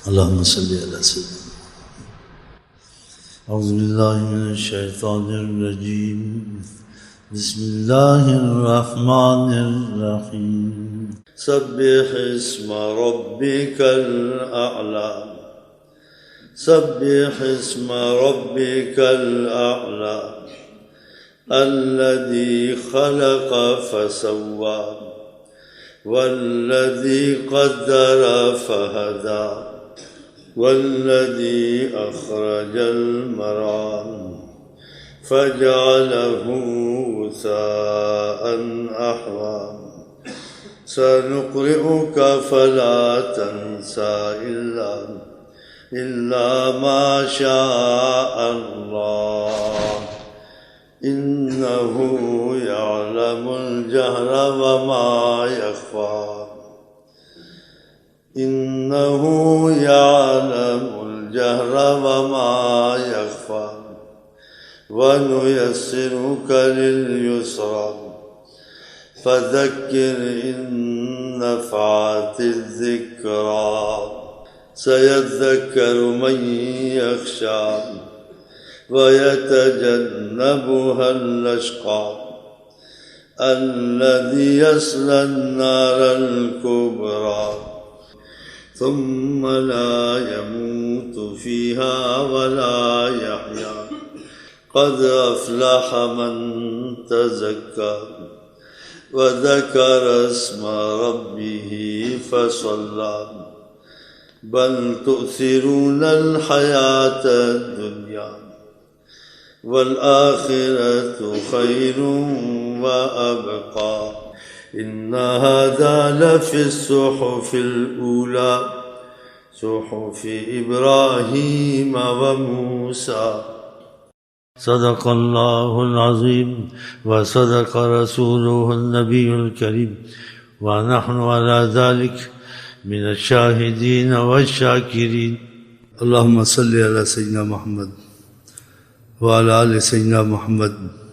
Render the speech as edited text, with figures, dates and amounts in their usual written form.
اللهم صل على سيدنا. أعوذ بالله من الشيطان الرجيم. بسم الله الرحمن الرحيم. سبح اسم ربك الأعلى. سبح اسم ربك الأعلى الذي خلق فسوى والذي قدر فهدى والذي أخرج المرعى فجعله غثاء أحوى سنقرئك فلا تنسى إلا ما شاء الله إنه يعلم الجهر وما يخفى. إنه يعلم الجهر وما يخفى ونيسرك لليسرى فذكر إن نفعت الذكرى سيذكر من يخشى ويتجنبها الأشقى الذي يصلى النار الكبرى ثم لا يموت فيها ولا يحيا قد أفلح من تزكى وذكر اسم ربه فصلى بل تؤثرون الحياة الدنيا والآخرة خير وأبقى إن هذا لفي الصحف الأولى صحف إبراهيم وموسى. صدق الله العظيم وصدق رسوله النبي الكريم ونحن على ذلك من الشاهدين والشاكرين. اللهم صل على سيدنا محمد وعلى آل سيدنا محمد